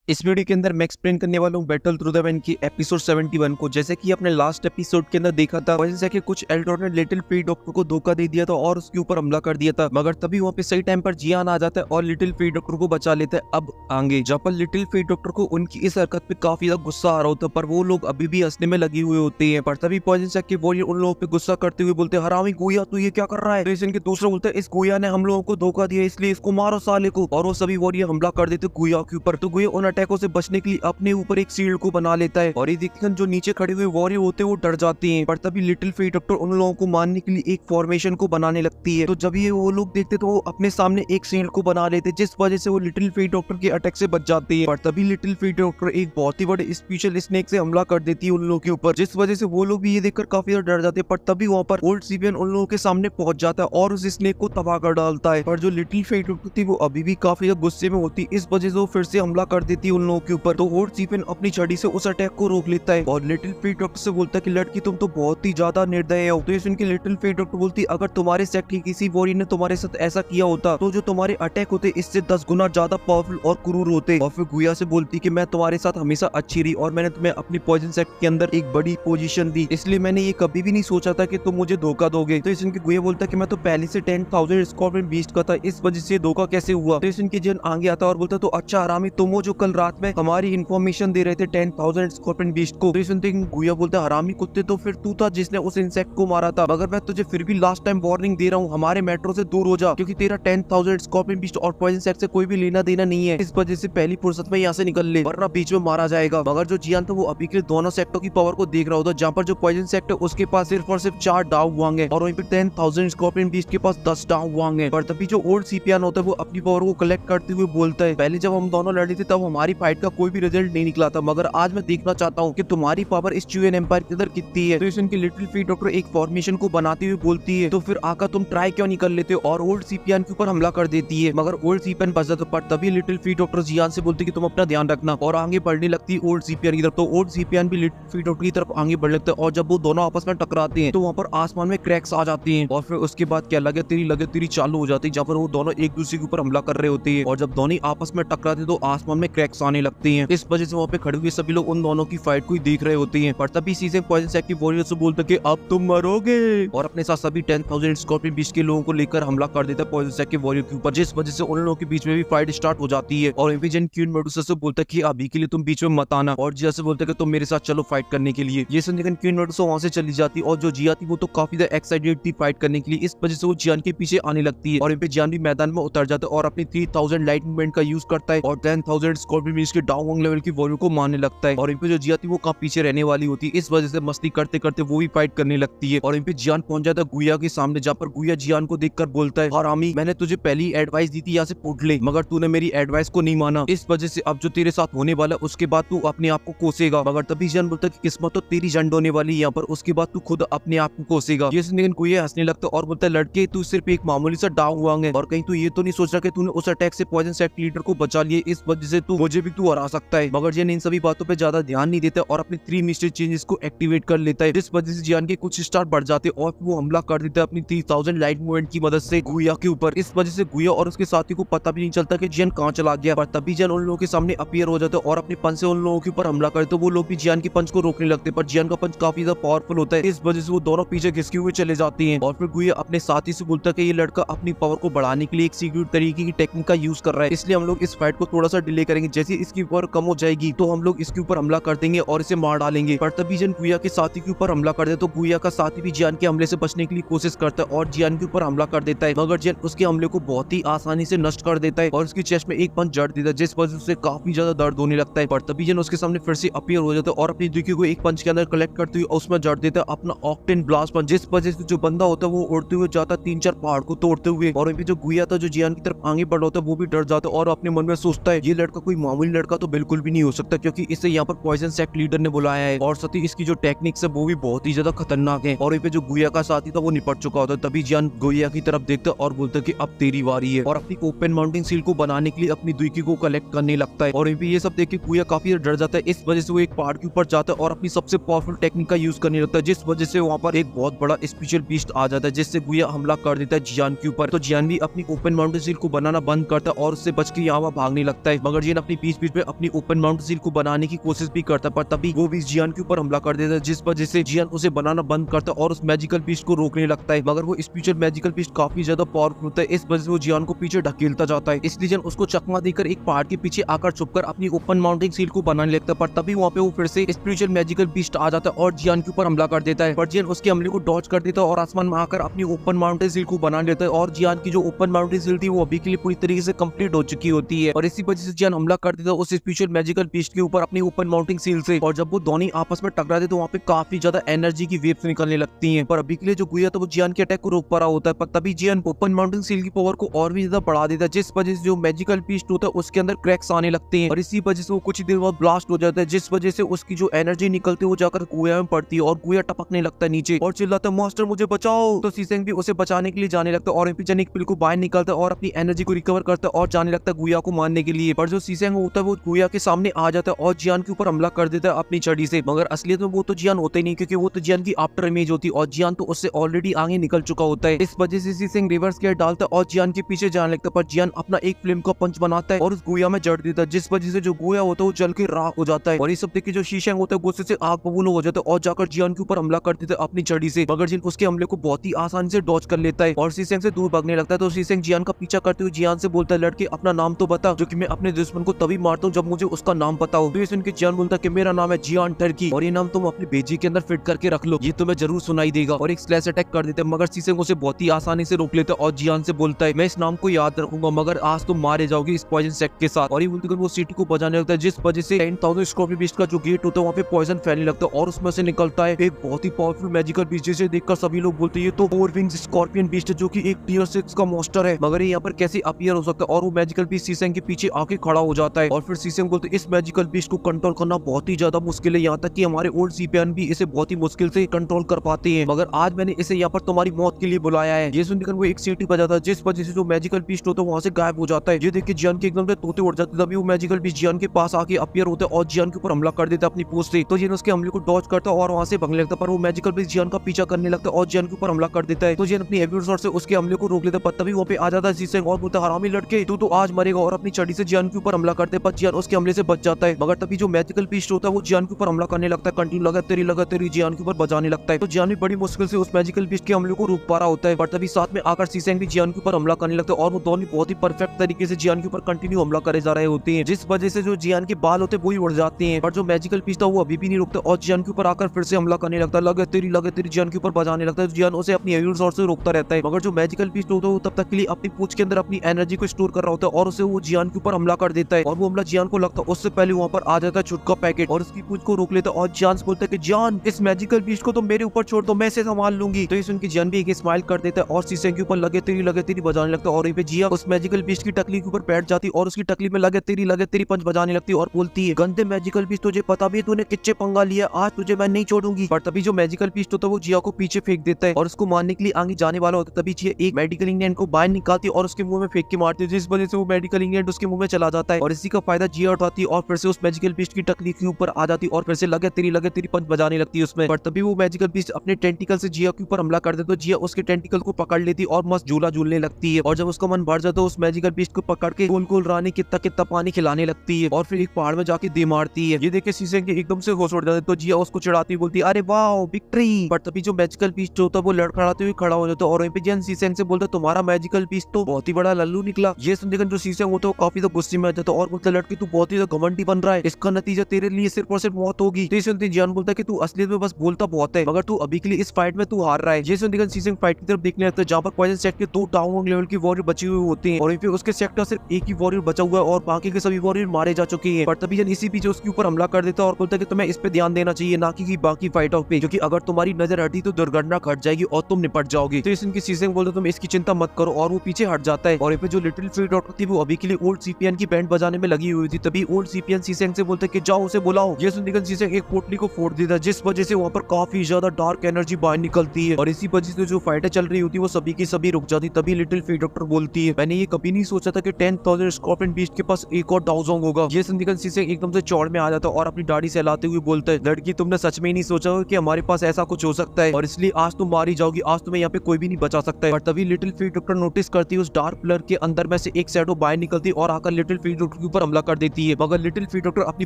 इस वीडियो के अंदर मैं एक्सप्लेन करने वाला हूँ बैटल थ्रू द वेन की एपिसोड 71 को। जैसे कि अपने लास्ट एपिसोड के अंदर देखा था, वैसे कि कुछ एल्डोर ने लिटिल फी डॉक्टर को धोखा दे दिया था और उसके ऊपर हमला कर दिया था, मगर तभी वहाँ पे सही टाइम पर जियान आ जाता है और लिटिल फी डॉक्टर को बचा लेता है। अब आगे जहाँ पर लिटिल फी डॉक्टर को उनकी इस हरकत पे काफी ज्यादा गुस्सा आ रहा होता है, पर वो लोग अभी भी हंसने में लगे हुए होते हैं। पर तभी पॉइजन सैक के वॉरियर उन लोगों पे गुस्सा करते हुए बोलते हैं, हरामी गुया तू ये क्या कर रहा है। तो इनके दूसरा बोलता है, इस गुया ने हम लोगों को धोखा दिया, इसलिए इसको मारो साले को। और वो सभी वॉरियर हमला कर देते गुया के ऊपर। तो गुया उन अटैकों से बचने के लिए अपने ऊपर एक शील्ड को बना लेता है और ये देखकर जो नीचे खड़े हुए वॉरियर होते हैं वो डर जाते हैं। पर तभी लिटिल फी डॉक्टर उन लोगों को मारने के लिए एक फॉर्मेशन को बनाने लगती है। तो जब ये वो लोग देखते तो वो अपने सामने एक शील्ड को बना लेते, जिस वजह से वो लिटिल फी डॉक्टर के अटैक से बच जाते हैं। पर तभी लिटिल फी डॉक्टर एक बहुत ही बड़े स्पेशल स्नेक से हमला कर देती है उन लोगों के ऊपर, जिस वजह से वो लोग भी ये देखकर काफी ज्यादा डर जाते हैं। पर तभी वहाँ पर ओल्ड सीपियन उन लोगों के सामने पहुंच जाता है और उस स्नेक को तबाह कर डालता है। पर जो लिटिल फी डॉक्टर थी वो अभी भी काफी ज्यादा गुस्से में होती, इस वजह से वो फिर से हमला कर देती है उन लोगों के ऊपर। तो ओल्ड सीपियन अपनी छड़ी से उस अटैक को रोक लेता है और लिटिल फी डॉक्टर से बोलता है कि लड़की तुम तो बहुत ही ज्यादा निर्दयी हो। तो ये सुन के लिटिल फी डॉक्टर बोलती, अगर तुम्हारे सेक्ट की किसी वॉरियर ने तुम्हारे साथ ऐसा किया होता तो जो तुम्हारे अटैक होते इससे 10 गुना ज्यादा पावरफुल और क्रूर होते। और फिर गुया से बोलती कि मैं तुम्हारे साथ हमेशा अच्छी रही और मैंने तुम्हें अपनी पॉइजन सेक्ट के अंदर एक बड़ी पोजीशन दी, इसलिए मैंने ये कभी भी नहीं सोचा था कि तुम मुझे धोखा दोगे। तो इस गुया बोलता है कि मैं तो पहले से 10,000 स्कॉर्पियन बीस्ट का था, इस वजह से धोखा कैसे हुआ। तो इनके जन आगे आता और बोलता, तो अच्छा हरामी तुम हो जो कल रात में हमारी इन्फॉर्मेशन दे रहे थे 10,000 स्कॉर्पियन बीस्ट को। तो सुनते गुया बोलता है, हरामी कुत्ते तो फिर तू था जिसने उस इंसेक्ट को मारा था, मगर मैं तुझे फिर भी लास्ट टाइम वार्निंग दे रहा हूँ, हमारे मेट्रो से दूर हो जा, क्योंकि तेरा 10,000 स्कॉर्पियन बीस्ट और पॉइजन सेक्ट से कोई भी लेना देना नहीं है। इस वजह से पहली फुर्सत में यहाँ से निकल ले, वरना बीच में मारा जाएगा। मगर जो जियान था वो अभी के लिए दोनों सेक्टों की पावर को देख रहा होता, जहाँ पर जो पॉइजन सेक्ट है उसके पास सिर्फ और सिर्फ 4 डाउ वांग है और वहीं पे 10,000 स्कॉर्पियन बीस्ट के पास 10 डाउ वांग है। पर तभी जो ओल्ड सीपियन होता है वो अपनी पावर को कलेक्ट करते हुए बोलता है, पहले जब हम दोनों लड़े थे तब हमारी फाइट का कोई भी रिजल्ट नहीं निकला था, मगर आज मैं देखना चाहता हूँ कि तुम्हारी पावर इस चुएन एम्पायर के अंदर कितनी है। तो इनकी लिटिल फी डॉक्टर एक फॉर्मेशन को बनाते हुए बोलती है, तो फिर आका तुम ट्राई क्यों नहीं कर लेते, और ओल्ड सीपियन के ऊपर हमला कर देती है। मगर ओल्ड सीपियन बच जाता, पर तभी लिटिल फी डॉक्टर जियान से बोलती कि तुम अपना ध्यान रखना, और आगे बढ़ने लगती है ओल्ड सीपियन की तरफ। तो ओल्ड सीपियन भी लिटिल फी डॉक्टर की तरफ आगे बढ़ लगता है और जब वो दोनों आपस में टकराते हैं तो वहाँ पर आसमान में क्रैक्स आ जाती हैं और फिर उसके बाद क्या लगे तेरी चालू हो जाती है, जहाँ पर वो दोनों एक दूसरे के ऊपर हमला कर रहे होते हैं और जब दोनों आपस में टकराते तो आसमान में क्रैक्स आने लगते हैं। इस वजह से वहाँ पे खड़े हुए सभी लोग उन दोनों की फाइट को ही देख रहे होते हैं। पर तभी सीजन पॉइजन सेक्ट की वॉरियर से बोलते कि अब तुम मरोगे, और अपने साथ सभी 10,000 स्कॉर्पियन बीस्ट के लोगों को लेकर हमला कर देता है पॉइजन सेक्ट के वॉरियर के ऊपर, जिस वजह से उन लोगों के बीच में भी फाइट स्टार्ट हो जाती है। और इन्फिजन क्वीन मेडुसा से बोलता है कि अभी के लिए तुम बीच में मत आना, और जिया से बोलता है कि तुम मेरे साथ चलो फाइट करने के लिए। ये सुनकर क्वीन मेडुसा वहां से चली जाती और जो जिया थी वो तो काफी ज्यादा एक्साइटेड थी फाइट करने के लिए, इस वजह से वो जियान के पीछे आने लगती है और इन पे जियान भी मैदान में उतर जाता है और अपनी 3,000 लाइट मूवमेंट का यूज करता है और 10,000 स्कॉर्पियन बीस्ट के डाउन लेवल की वॉरियर को मारने लगता है। और इन पे जो जिया थी वो काफी पीछे रहने वाली होती है, इस वजह से मस्ती करते करते वो भी फाइट करने लगती है। और इन पे जियान पहुंच जाता है गुया के सामने, जहाँ पर गुया जियान को देखकर बोलता है, हरामी मैंने तुझे पहली एडवाइस दी थी यहाँ से उठ ले, मगर तूने मेरी एडवाइस को नहीं माना, इस वजह से अब जो तेरे साथ होने वाला उसके बाद तू अपने आप को कोसेगा। मगर तभी जियान बोलता है कि किस्मत तो तेरी जंड होने वाली है यहाँ पर, उसके बाद तू खुद अपने आप को कोसेगा। ये सुनकर गुया हंसने लगता है और बोलता है, लड़के तू सिर्फ एक मामूली सा डाउन वांग है और कहीं तू ये तो नहीं सोच रहा कि तूने उस अटैक से पॉइजन सेक्ट लीडर को बचा लिए, इस वजह से तू मुझे भी तू हरा सकता है। मगर जियान इन सभी बातों पे ज्यादा ध्यान नहीं देता और अपनी 3 मिस्टर चेंजेस को एक्टिवेट कर लेता है, जिस वजह से जियान के कुछ स्टार बढ़ जाते और वो हमला कर देता है अपनी 3,000 लाइट मूवमेंट की मदद से गुया के ऊपर। इस वजह से गुया और उसके साथी को पता भी नहीं चलता कि जियान कहाँ चला गया। पर तभी जियान उन लोगों के सामने अपीयर हो जाता है और अपने पंच से उन लोगों के ऊपर हमला करे, तो वो लोग भी जियान के पंच को रोकने लगते, पर जियान का पंच काफी ज्यादा पावरफुल होता है, इस वजह से वो दोनों पीछे खिसके हुए चले जाते हैं। और फिर गुया अपने साथी से बोलता है कि ये लड़का अपनी पावर को बढ़ाने के लिए एक सीक्रेट तरीके की टेक्निक का यूज कर रहा है, इसलिए हम लोग इस फाइट को थोड़ा सा डिले करेंगे, जैसे इसकी पावर कम हो जाएगी तो हम लोग इसके ऊपर हमला कर देंगे और इसे मार डालेंगे। पर तभी जियान गुया के साथी के ऊपर हमला कर दे तो गुया का साथी भी जियान के हमले से बचने के लिए कोशिश करता है और जियान के ऊपर हमला कर देता है, मगर जियान उसके हमले को बहुत ही आसानी से नष्ट कर देता है और उसकी चेस्ट में एक पंच जड़ देता है, जिस वजह से काफी ज्यादा दर्द होने लगता है। पर तभी जियान उसके सामने फिर से अपीयर हो जाता है और अपनी दुखी को एक पंच के अंदर कलेक्ट करते हुए उसमें जड़ देता है अपना ऑक्टेन ब्लास्ट पंच, जिस वजह से जो बंदा होता है वो उड़ते हुए जाता है 3-4 पहाड़ को तोड़ते हुए। और जो गुया था जो जियान की तरफ आगे बढ़ रहा था वो भी डर जाता है और अपने मन में सोचता है, ये लड़का कोई मामूली लड़का तो बिल्कुल भी नहीं हो सकता, क्योंकि इसे यहाँ पर पॉइजन सेक्ट लीडर ने बुलाया है और साथ ही इसकी जो टेक्निक्स है वो भी बहुत ही ज्यादा खतरनाक है। और जो गुया का साथी था वो निपट चुका होता है। तभी जियान गुया की तरफ देखता और बोलता कि अब तेरी बारी है, और अपनी ओपन माउंटेन सील को बनाने के लिए अपनी दुखी को कलेक्ट करने लगता है। और ये सब देख के गुया काफी डर जाता है, इस वजह से वो एक पहाड़ के ऊपर जाता है और अपनी सबसे पावरफुल टेक्निक का यूज करने लगता है, जिस वजह से वहाँ पर एक बहुत बड़ा स्पेशल बीस्ट आ जाता है, जिससे गुया हमला कर देता है जियान के ऊपर। तो जियान भी अपनी ओपन माउंटेन सील को बनाना बंद करता है और उससे बच के यहाँ भागने लगता है, मगर जियान अपनी बीच बीच में अपनी ओपन माउंट सील को बनाने की कोशिश भी करता है, पर तभी वो भी जियान के ऊपर हमला कर देता है, जिस वजह से जियान उसे बनाना बंद करता है और उस मैजिकल बीस्ट को रोकने लगता है। मगर वो स्पेशल मैजिकल बीस्ट काफी ज्यादा पावरफुल होता है, इस वजह से वो जियान को पीछे ढकेलता जाता है। इसलिए जियान उसको चकमा देकर एक पहाड़ के पीछे आकर छुपकर अपनी ओपन माउंटिंग सील को बनाने लगता है, पर तभी वहाँ पे वो फिर से स्पिरिचुअल मैजिकल बीस्ट आ जाता है और जियान के ऊपर हमला कर देता है। पर जियान उसके हमले को डॉज कर देता है और आसमान में आकर अपनी ओपन माउंटेन सील को बना लेता है और जियान की जो ओपन माउंटेन सील थी वो अभी के लिए पूरी तरीके से कंप्लीट हो चुकी होती है। और इसी वजह से जियान हमला कर देता है उस स्पेशल मैजिकल बीस्ट के ऊपर अपनी ओपन माउंटिंग सील से, और जब वो दोनों आपस में टकराते तो वहाँ पे काफी ज्यादा एनर्जी की वेव्स निकलने लगती हैं। पर अभी के लिए जो गुया तो वो जियान के अटैक को रोक पा रहा होता है, पर तभी जियान ओपन माउंटिंग सील की पावर को और भी ज्यादा बढ़ा देता है, जिस वजह से जो मैजिकल बीस्ट होता है उसके अंदर क्रैक्स आने लगते हैं और इसी वजह से वो कुछ ही देर बाद ब्लास्ट हो जाता है, जिस वजह से उसकी जो एनर्जी निकलती है वो जाकर गुया में पड़ती है और गुया टपकने लगता है नीचे और चिल्लाता है मास्टर मुझे बचाओ। तो सीसेंग भी उसे बचाने के लिए जाने लगता है और एम्पीजन एक पिल को बाहर निकलता है और अपनी एनर्जी को रिकवर करता है और जाने लगता है गुया को मारने के लिए। पर जो सीसेंग होता है वो गुया के सामने आ जाता है और जियान के ऊपर हमला कर देता है अपनी छड़ी से, मगर असलियत में वो तो जियान होता ही नहीं, क्योंकि वो तो जियान की आफ्टर इमेज होती है और जियान तो उससे ऑलरेडी आगे निकल चुका होता है। इस वजह से सीसेंग रिवर्स गियर डालता है और जियान के पीछे जाने लगता है, पर जियान अपना एक फ्लेम का पंच बनाता है और उस गुया में जड़ देता है, जिस वजह से जो गुया होता है वो जल के राख हो जाता है। और इस सब देख के जो सीसेंग होता है गुस्से से आग बबूला हो जाता है और जाकर जियान के ऊपर हमला कर देता है अपनी छड़ी से, मगर जिन उसके हमले को बहुत ही आसानी से डॉज कर लेता है और सीसेंग से दूर भागने लगता है। तो सीसेंग जियान का पीछा करते हुए जियान से बोलता है लड़के अपना नाम तो बता, जो कि मैं अपने दुश्मन को तभी मारता हूँ जब मुझे उसका नाम पता हो। तो ये सुन के जियान बोलता है कि मेरा नाम है जियान टर्की और ये नाम तुम अपनी भेजी के अंदर फिट करके रख लो, ये तुम्हें जरूर सुनाई देगा। और एक स्लैश अटैक कर देते हैं, मगर सीसेंग उसे बहुत ही आसानी से रोक लेता है और जियान से बोलता है मैं इस नाम को याद रखूंगा, मगर आज तुम मारे जाओगे इस पॉइजन सेक्ट के साथ। और ये बोलते वो सिटी को बजाने लगता है, जिस वजह से 10,000 स्कॉर्पियन बीस्ट का जो गेट होता है वहाँ पे पॉइजन फैलने लगता है और उसमें से निकलता है एक बहुत ही पावरफुल मैजिकल बीस्ट, जिसे देखकर सभी लोग बोलते हैं ये तो 4 विंग्स स्कॉर्पियन बीस्ट है जो कि एक टियर 6 का मॉन्स्टर है, मगर ये यहाँ पर कैसे अपीयर हो सकता है। और वो मैजिकल बीस्ट सीसेंग के पीछे आके खड़ा हो जाता है और फिर सीसेंग बोलते इस मैजिकल बीस्ट को कंट्रोल करना बहुत ही ज्यादा मुश्किल है, यहाँ तक कि हमारे ओल्ड सीपीएन भी इसे बहुत ही मुश्किल से कंट्रोल कर पाते हैं, मगर आज मैंने इसे यहाँ पर तुम्हारी मौत के लिए बुलाया है। ये सुनकर वो एक सीटी बजाता है, जिस वजह से जो मैजिकल बीस्ट होता है वहाँ से गायब हो जाता है। ये देख के जियान के एकदम से तोते उड़ जाते, तभी वो मैजिकल बीस्ट जियान के पास आके अपीयर होता है और जियान के ऊपर हमला कर देता है अपनी पोस्ट से। तो जियान उसके हमले को डॉज करता है और वहाँ से भगने लगता है, पर वो मैजिकल बीस्ट जियान का पीछा करने लगता है और जियान के ऊपर हमला कर देता है। तो जियान अपनी हेवी शॉट से उसके हमले को रोक लेता है, पर तभी वहाँ पे आ जाता है सीसेंग और बोलता है हरामी लड़के तू तो आज मरेगा, और अपनी छड़ी से जियान के ऊपर हमला करते हैं, पर जियान उसके हमले से बच जाता है। मगर तभी जो मैजिकल बीस्ट होता है वो जियान के ऊपर हमला करने लगता है, कंटिन्यू लगा तेरी जियान के ऊपर बजाने लगता है। तो जियान भी बड़ी मुश्किल से उस मैजिकल बीस्ट के हमले को रोक पा रहा होता है, पर तभी साथ में आकर सीसेंग भी जियान के ऊपर हमला करने लगता है और वो दोनों बहुत ही परफेक्ट तरीके से जियान के ऊपर कंटिन्यू हमला करे जा रहे होते हैं, जिस वजह से जो जियान के बाल होते हैं वो ही उड़ जाते हैं। पर जो मैजिकल बीस्ट था वो अभी भी नहीं रुकता और जियान के ऊपर आकर फिर से हमला करने लगता है, लगे तेरी जियान के ऊपर बजाने लगता है। जियान उसे अपनी हेवी शॉट से रोकता रहता है, मगर जो मैजिकल बीस्ट होता है वो तब तक के लिए अपनी पूंछ के अंदर अपनी एनर्जी को स्टोर कर रहा होता है और उसे वो जियान के ऊपर हमला कर देता है। और वो हमला जियान को लगता है उससे पहले वहाँ पर आ जाता है छुटका पैकेट और उसकी पूंछ को रोक लेता है और जियान से बोलता है कि जान इस मैजिकल बीस्ट को तो मेरे ऊपर छोड़ दो, मैं इसे संभाल लूंगी। तो ये सुन के जियान भी एक स्माइल कर देता है और सीसेंग के ऊपर लगे तेरी बजाने लगता है और पे जिया उस मैजिकल बीस्ट की टकली के ऊपर बैठ जाती और उसकी टकली में लगे तेरी पंच बजाने लगती और बोलती है गंदे मैजिकल बीस्ट तुझे पता भी तूने किच्चे पंगा लिया, आज तुझे मैं नहीं छोड़ूंगी। पर तभी जो मैजिकल बीस्ट होता है वो जिया को पीछे फेंक देता है और उसको मारने के लिए आगे जाने वाला होता है, तभी जिया एक मेडिकल इंग्रेडिएंट को बाहर निकालती और उसके मुंह में फेंक के मारती है, जिस वजह से वो मेडिकल इंग्रेडिएंट उसके मुंह में चला जाता है और इसी का फायदा जिया उठाती है और फिर से उस मैजिकल बीस्ट की टकली के ऊपर आ जाती और फिर से लगे तेरी पंच बजाने लगती है उसमें। पर तभी वो मैजिकल बीस्ट अपने टेंटिकल से जिया के ऊपर हमला कर देता है, तो जिया उसके टेंटिकल को पकड़ लेती और मस्त झूला झूलने लगती है और जब उसका मन भर जाता है उस मैजिकल बीस्ट को पकड़ के गोल गोल रानी कितना पानी खिलाने लगती है और फिर एक पहाड़ में जाके दे मारती है। ये देख के सीसेंग के एकदम से होश उड़ जाता है, तो जिया उसको चिढ़ाती बोलती है अरे वाह विक्ट्री। पर तभी जो मैजिकल बीस्ट होता है वो लड़खड़ाते हुए खड़ा हो जाता है और वहीं पे जियान सीसेंग से बोलता है तुम्हारा मैजिकल बीस्ट तो बहुत ही बड़ा लल्लू निकला। ये सुनकर जो सीसेंग होता है वो काफी गुस्से में आ जाता है और बोलता है लड़की तू बहुत ही घमंडी बन रहा है, इसका नतीजा तेरे लिए सिर्फ और सिर्फ मौत होगी। तो ये सुनते जियान बोलता है कि तू असलियत में बस बोलता बहुत है, मगर तू अभी के लिए इस फाइट में तू हार रहा है। ये सुनकर सीसेंग फाइट की तरफ देखने लगता है जहाँ पर पॉइजन सेक्ट के 2 टाउन लेवल की वॉरियर बची हुई होती हैं और वहीं पे उसके सेक्टर सिर्फ एक ही वॉरियर बचा हुआ है और बाकी के सभी वॉरियर मारे जा चुके हैं। पर तभी जन इसी पीछे उसके ऊपर हमला कर देता है और बोलता है कि तुम्हें इस पे ध्यान देना चाहिए ना कि बाकी फाइटों पे, क्योंकि अगर तुम्हारी नजर हटी तो दुर्घटना घट जाएगी और तुम निपट जाओगे। तो इनकी सीसेंग बोलते तुम इसकी चिंता मत करो और वो पीछे हट जाता है और यहाँ पे जो लिटिल फ्री डॉक्टर थी वो अभी के लिए ओल्ड सीपीएन की बैंड बजाने में लगी हुई थी, तभी ओल्ड सीपीएन सीसेंग से बोलते कि जाओ उसे बुलाओ। ये सुनकर सीसेंग एक पोटली को फोड़ देता है जिस वजह से वहाँ पर काफी ज्यादा डार्क एनर्जी बाहर निकलती है और इसी वजह से जो फाइटें चल रही होती है वो सभी की सभी रुक जाती। तभी लिटिल फ्री डॉक्टर बोलती है मैंने ये कभी नहीं सोचा था कि 10,000 स्कॉर्पियन बीस्ट के पास एक और डाउजोंग होगा। ये सुनकर सीसेंग एकदम से चौड़ में आ जाता है और अपनी दाढ़ी सहलाते हुए बोलता है लड़की तुमने सच में नहीं सोचा कि हमारे पास ऐसा कुछ हो सकता है और इसलिए आज तुम मारी जाओगी, आज तुम्हें यहाँ पे कोई भी नहीं बचा सकता है। पर तभी लिटिल फ्री डॉक्टर नोटिस करती है उस डार्क ब्लर के अंदर में से एक शैडो बाहर निकलती और आकर लिटिल फ्री डॉक्टर के ऊपर हमला कर देती है, मगर लिटिल फीट डॉक्टर अपनी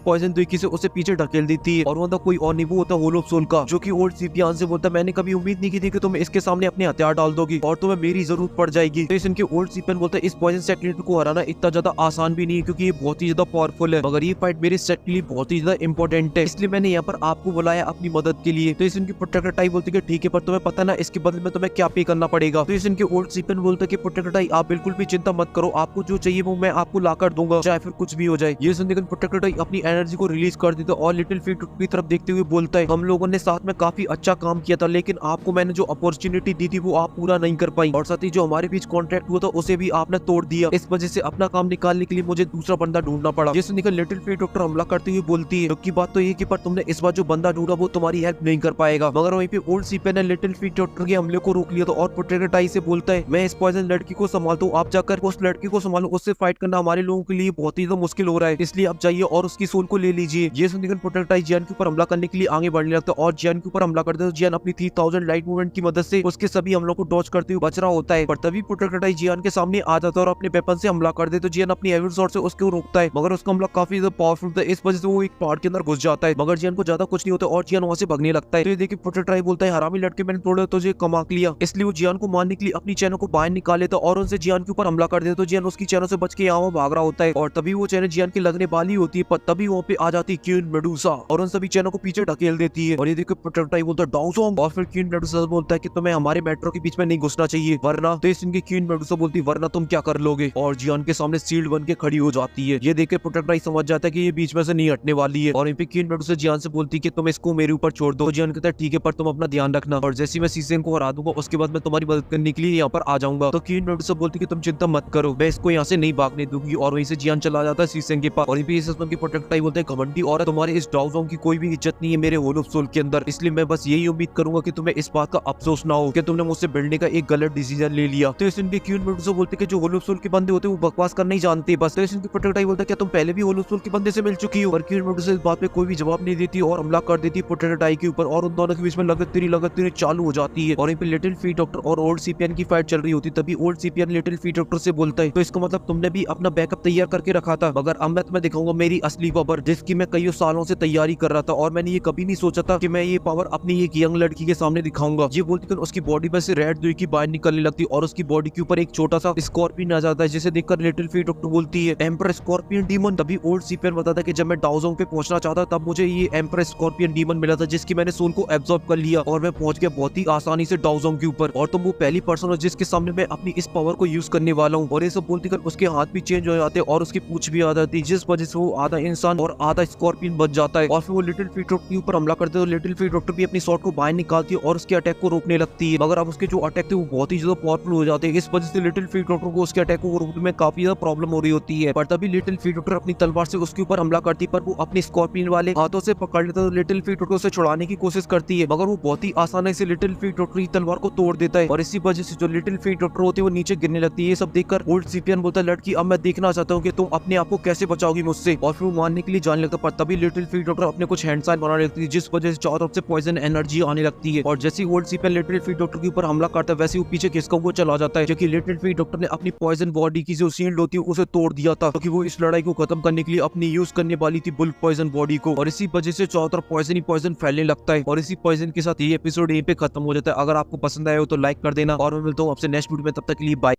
पॉइजन तरीके से उसे पीछे ढकेल देती है और वो कोई और नहीं वो होता होल ऑफ सोल का, जो कि ओल्ड सीपियान से बोलता मैंने कभी उम्मीद नहीं की थी कि तुम इसके सामने अपने हथियार डाल दोगी और तुम्हें मेरी जरूरत पड़ जाएगी। तो इनके ओल्ड सीपियन बोलता है इस पॉइजन सेटेलाइट को हराना इतना ज्यादा आसान भी नहीं है क्योंकि ये बहुत ही ज्यादा पावरफुल है, मगर ये फाइट मेरे सेट के लिए बहुत ही ज्यादा इंपॉर्टेंट है, इसलिए मैंने यहाँ पर आपको बुलाया अपनी मदद के लिए। तो इनकी प्रोटेक्टर टाई बोलती है ठीक है, पर तुम्हें पता ना इसके बदले में तुम्हें क्या पे करना पड़ेगा। तो इनके ओल्ड सीपियन बोलता है कि प्रोटेक्टर टाई आप बिल्कुल भी चिंता मत करो, आपको जो चाहिए वो मैं आपको ला कर दूंगा, चाहे फिर कुछ भी हो जाए। ये सुनकर प्रोटेक्टर टाई अपनी एनर्जी को रिलीज कर देता और लिटिल फीट की तरफ देखते हुए बोलता है हम लोगों ने साथ में काफी अच्छा काम किया था, लेकिन आपको मैंने जो अपॉर्चुनिटी दी थी वो आप पूरा नहीं कर पाई और साथ ही जो हमारे बीच कॉन्ट्रैक्ट हुआ था उसे भी आपने तोड़ दिया, इस वजह से अपना काम निकालने के लिए मुझे दूसरा बंदा ढूंढना पड़ा। ये सुनकर लिटिल फीट डॉक्टर हमला करते हुए बोलती है दुख की बात तो ये कि पर तुमने इस बार जो बंदा ढूंढा वो तुम्हारी हेल्प नहीं कर पाएगा। मगर वहीं पे ओल्ड सीपियन ने लिटिल फीट डॉक्टर के हमले को रोक लिया था और प्रोटेक्टर टाई से बोलता है मैं इस पॉइजन लड़की को संभालता हूँ, आप जाकर उस लड़की को संभालो, उससे फाइट करना हमारे लोगों के लिए बहुत ही मुश्किल हो रहा है, इसलिए आप जाइए और उसकी सोल को ले लीजिए। ये सुनकर प्रोटेक्टर टाई जियान के ऊपर हमला करने के लिए आगे बढ़ने लगता है और जियान के ऊपर हमला करते हैं। जियान अपनी 3000 लाइट मूवमेंट की मदद से उसके सभी हमलों को डॉज करते हुए बच रहा होता है, पर तभी प्रोटेक्टर टाई जियान के सामने आ जाता है और अपने वेपन से हमला कर दे। तो जियान अपनी एविड स्वॉर्ड से उसको रोकता है, मगर उसका हमला काफी ज्यादा पावरफुल था, इस वजह से वो एक पहाड़ के अंदर घुस जाता है, मगर जियान को ज्यादा कुछ नहीं होता और जियान वहां से भागने लगता है। तो ये देखिए प्रोटेक्टर टाई बोलता है हरामी लड़के मैंने तोड़ा तो ये कमा लिया, इसलिए वो जियान को मारने के लिए अपनी चैनों को बाहर निकाल लेता और उनसे जियान के ऊपर हमला कर देता। तो जियान उसकी चैनों से बच के यहाँ भाग रहा होता है और तभी वो चैनल जियान के लगने वाली होती है, पर तभी वहाँ पे आ जाती है क्वीन मेडुसा और उन सभी चैनों को पीछे ढकेल देती है। और ये देखो प्रोटेक्टर टाई बोलता है डाउसोंग और फिर क्वीन मेडुसा बोलता है कि तुम्हें हमारे मेट्रो के बीच में नहीं घुसना चाहिए वरना। तो इनकी क्वीन मेडुसा बोलती है वरना तुम क्या कर लोगे, और जियान के सामने सील्ड बन के खड़ी हो जाती है। ये देख के प्रोटेक्टर टाई समझ जाता है कि ये बीच में से नहीं हटने वाली है और इन पे क्वीन मेडुसा जियान से बोलती है कि तुम इसको मेरे ऊपर छोड़ दो। जियान कहता है ठीक है, पर तुम अपना ध्यान रखना और जैसे मैं सीसेन को हरा दूंगा उसके बाद मैं तुम्हारी मदद करने के लिए यहाँ पर आ जाऊंगा। तो क्वीन मेडुसा बोलती है कि तुम चिंता मत करो, मैं इसको यहाँ से नहीं भागने दूंगी और वहीं से जियान चला जाता है सीसेन के पास। और प्रोटेक्टर टाई बोलते हैं घमंडी और तुम्हारे इस डाउसोंग की कोई भी इज्जत नहीं है मेरे होल ऑफ सोल के अंदर, इसलिए मैं बस यही उम्मीद करूंगा कि तुम्हें इस बात का अफसोस ना हो कि तुमने मुझसे भिड़ने का एक गलत डिसीजन ले लिया। तो इनके क्वीन मेडुसा बोलते कि जो होल ऑफ सोल के बंदे होते हैं वो बकवास करना ही जानते बस। तो इनके प्रोटेक्टर टाई बोलता है क्या तुम पहले भी होल ऑफ सोल के बंदे से मिल चुकी हो, और क्वीन मेडुसा इस बात पे कोई भी जवाब नहीं देती और हमला कर देती प्रोटेक्टर टाई के ऊपर और उन दोनों के बीच में लगातार चालू हो जाती है। और यहीं पे लिटिल फीट डॉक्टर और ओल्ड सीपियन की फाइट चल रही होती, तभी ओल्ड सीपियन लिटिल फीट डॉक्टर से बोलता है तो इसका मतलब तुमने भी अपना बैकअप तैयार करके रखा था, मगर अब मैं तुम्हें दिखाऊंगा मेरी असली पावर जिसकी मैं कई सालों से तैयारी कर रहा था और मैंने ये कभी नहीं सोचा था कि मैं ये पावर अपनी एक यंग लड़की के सामने दिखाऊंगा। ये बोलती उसकी बॉडी में से रेड दुई की बाहर निकलने लगती और उसकी बॉडी के ऊपर एक छोटा सा स्कॉर्पियन आ जाता है, जिसे देखकर लिटिल फीट डॉक्टर बोलती है एम्पर स्कॉर्पियन डीमन। तभी ओल्ड सीपियन बताता है कि जब मैं डाउसोंग पे पहुंचना चाहता तब मुझे ये एम्पर स्कॉर्पियन डीमन मिला था जिसकी मैंने सोल को एब्जॉर्ब कर लिया और मैं पहुंच गया बहुत ही आसानी से डाउसोंग के ऊपर, और तुम वो पहली पर्सन हो जिसके सामने मैं अपनी इस पावर को यूज करने वाला हूँ। और ये सब बोलती कर उसके हाथ भी चेंज हो जाते और उसकी पूंछ भी आ जाती, जिस वजह से वो आधा इंसान और आधा स्कॉर्पियन बच जाता है और फिर वो लिटिल फीट डॉक्टर के ऊपर हमला करते हैं। लिटिल फीट डॉक्टर भी अपनी शॉट को बाहर निकालती है और उसके अटैक को रोकने लगती है, मगर अब उसके जो अटैक थे वो बहुत ही ज्यादा पावरफुल हो जाते हैं, इस वजह से लिटिल फीट डॉक्टर को उसके अटैक को रोकने में काफी ज्यादा प्रॉब्लम हो रही होती है। पर तभी लिटिल फीट डॉक्टर अपनी तलवार से उसके ऊपर हमला करती पर वो अपनी स्कॉर्पियन वाले हाथों से पकड़ लेता है। तो लिटिल फीट डॉक्टर उसे छुड़ाने की कोशिश करती है, मगर वो बहुत ही आसानी से लिटिल फीट डॉक्टर की तलवार को तोड़ देता है और इसी वजह से जो लिटिल फीट डॉक्टर होती है वो नीचे गिरने लगती है। ये सब देखकर ओल्ड सीपियन बोलता है लड़की अब मैं देखना चाहता हूँ कि तुम अपने आप को कैसे बचाओगी मुझसे, और फिर वो मारने के लिए जाने लगता। पर तभी लिटिल फीट डॉक्टर अपने कुछ हैंड साइन बनाने लगती है जिस वजह से चारों तरफ से पॉइजन एनर्जी आने लगती है और जैसे ही ओल्ड सीपियन लिटिल फीट डॉक्टर के ऊपर हमला करता है वैसे वो पीछे खिसका हुआ चला जाता है, क्योंकि लिटिल फीट डॉक्टर ने अपनी पॉइजन बॉडी की जो शील्ड होती है उसे तोड़ दिया था, क्योंकि वो इस लड़ाई को खत्म करने के लिए अपनी यूज करने वाली थी बुल्क पॉइजन बॉडी को, और इसी वजह से चारों तरफ पॉइजन ही पॉइजन फैलने लगता है। और इसी पॉइजन के साथ ये एपिसोड यहीं पे खत्म हो जाता है। अगर आपको पसंद आया हो तो लाइक कर देना और मैं मिलता हूँ आपसे नेक्स्ट वीडियो में, तब तक के लिए बाय।